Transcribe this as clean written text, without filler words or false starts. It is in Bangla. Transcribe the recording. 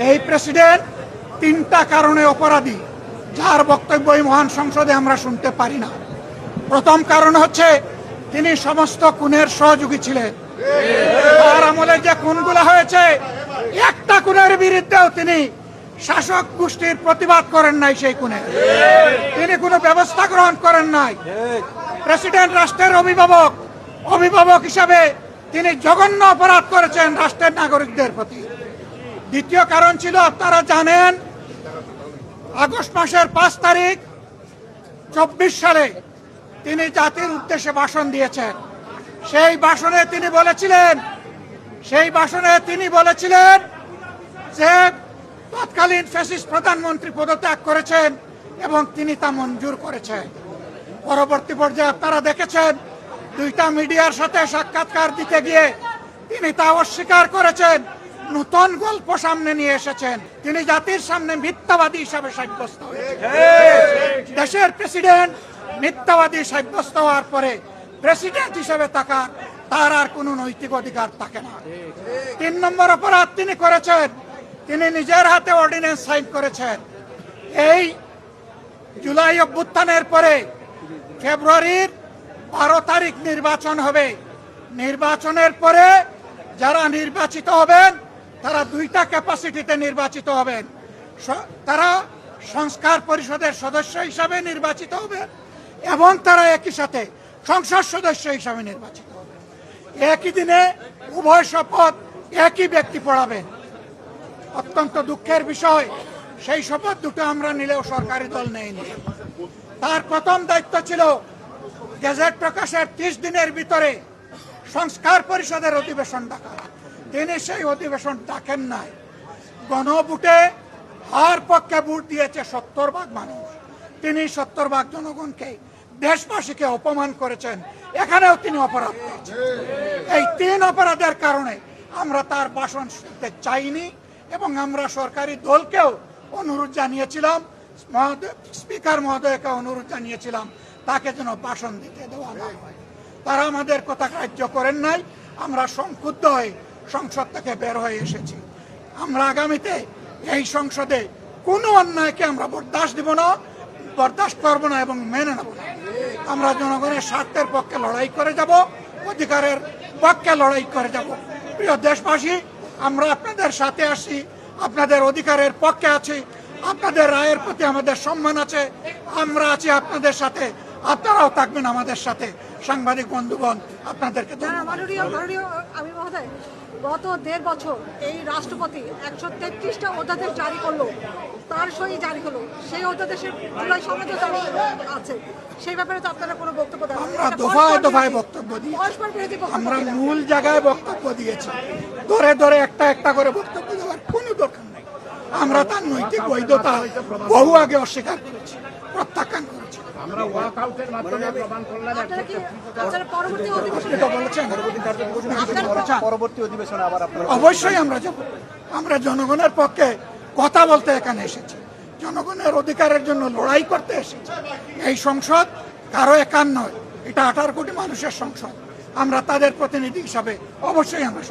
এই প্রেসিডেন্ট তিনটা কারণে অপরাধী, যার বক্তব্য এই মহান সংসদে আমরা শুনতে পারি না। প্রথম কারণ হচ্ছে তিনি সমস্ত খুনের সহযোগী ছিলেন। তার আমলে যে খুনগুলো হয়েছে, একটা খুনের বিরুদ্ধেও তিনি শাসক গোষ্ঠীর প্রতিবাদ করেন নাই। সেই খুনে তিনি কোনো ব্যবস্থা গ্রহণ করেন নাই। প্রেসিডেন্ট রাষ্ট্রের অভিভাবক হিসাবে তিনি জঘন্য অপরাধ করেছেন রাষ্ট্রের নাগরিকদের প্রতি। দ্বিতীয় কারণ ছিল, আপনারা জানেন, আগস্ট মাসের 5 তারিখ 24 সালে তিনি জাতির উদ্দেশ্যে ভাষণ দিয়েছেন। সেই ভাষণে তিনি বলেছিলেন যে তৎকালীন ফ্যাসিস্ট প্রধানমন্ত্রী পদত্যাগ করেছেন এবং তিনি তা মঞ্জুর করেছেন। পরবর্তী পর্যায়ে আপনারা দেখেছেন, 2টা মিডিয়ার সাথে সাক্ষাৎকার দিতে গিয়ে তিনি তা অস্বীকার করেছেন, নতুন গল্প সামনে নিয়ে এসেছেন। তিনি জাতির সামনে মিথ্যাবাদী হিসাবে সাব্যস্ত হয়েছেন। দেশের প্রেসিডেন্ট মিথ্যাবাদী সাব্যস্ত হওয়ার পরে প্রেসিডেন্ট হিসেবে তার আর কোনো নৈতিক অধিকার থাকে না। 3 নম্বর অপরাধ তিনি করেছেন, তিনি নিজের হাতে অর্ডিন্যান্স সাইন করেছেন। এই জুলাই অভ্যুত্থানের পরে ফেব্রুয়ারির 12 তারিখ নির্বাচন হবে। নির্বাচনের পরে যারা নির্বাচিত হবেন তারা 2টা ক্যাপাসিটিতে নির্বাচিত হবেন। তারা সংস্কার পরিষদের সদস্য হিসাবে নির্বাচিত হবেন এবং তারা একই সাথে সংসদ সদস্য হিসাবে নির্বাচিত হবেন। একই দিনে উভয় শপথ একই ব্যক্তি পড়াবেন। অত্যন্ত দুঃখের বিষয়, সেই শপথ দুটো আমরা নিলেও সরকারি দল নেয়নি। তার প্রথম দায়িত্ব ছিল গেজেট প্রকাশের 30 দিনের ভিতরে সংস্কার পরিষদের অধিবেশন ডাকা। তিনি সেই অধিবেশন ডাকেন নাই। গণভোটে হার পক্ষে ভোট দিয়েছে 70% মানুষ। তিনি 70% জনগণকে, দেশবাসীকে অপমান করেছেন। এখানেও তিনি অপরাধ করেছেন। এই 3 অপরাধের কারণে আমরা তার ভাষণ শুনতে চাইনি এবং আমরা সরকারি দলকেও অনুরোধ জানিয়েছিলাম, স্পিকার মহোদয়কে অনুরোধ জানিয়েছিলাম তাকে যেন ভাষণ দিতে দেওয়া না হয়। তারা আমাদের কথা গ্রাহ্য করেন নাই। আমরা সংক্ষুব্ধ হয়ে সংসদ থেকে বের হয়ে এসেছি। আমরা আগামীতে এই সংসদে কোনো অন্যায়কে আমরা বরদাস্ত করব না এবং মেনে নেব না। আমরা জনগণের স্বার্থের পক্ষে লড়াই করে যাব, অধিকারের পক্ষে লড়াই করে যাব। প্রিয় দেশবাসী, আমরা আপনাদের সাথে আছি, আপনাদের অধিকারের পক্ষে আছি, আপনাদের রায়ের প্রতি আমাদের সম্মান আছে। আমরা আছি আপনাদের সাথে, আপনারাও থাকবেন আমাদের সাথে। সাংবাদিক বন্ধুগণ, আপনাদেরকে আমি মহোদয়, গত 1.5 বছর এই রাষ্ট্রপতি 133টা অধ্যাদেশ জারি করলো, তার সই জারি হলো। সেই অধ্যাদেশের জুলাই সনদে আছে, সেই ব্যাপারে তো আপনারা কোনো বক্তব্য দেন? আমরা দফায় বক্তব্য দিয়েছি। আমরা মূল জায়গায় বক্তব্য দিয়েছি। ধরে একটা করে বক্তব্য দেওয়ার কোনো দরকার নেই। আমরা তার নৈতিক বৈধতা বহু আগে অস্বীকার করেছি, প্রত্যাখ্যান করেছি। অবশ্যই আমরা যাব। আমরা জনগণের পক্ষে কথা বলতে এখানে এসেছি, জনগণের অধিকারের জন্য লড়াই করতে এসেছি। এই সংসদ কারো একার নয়, এটা 18 কোটি মানুষের সংসদ। আমরা তাদের প্রতিনিধি হিসাবে অবশ্যই আমরা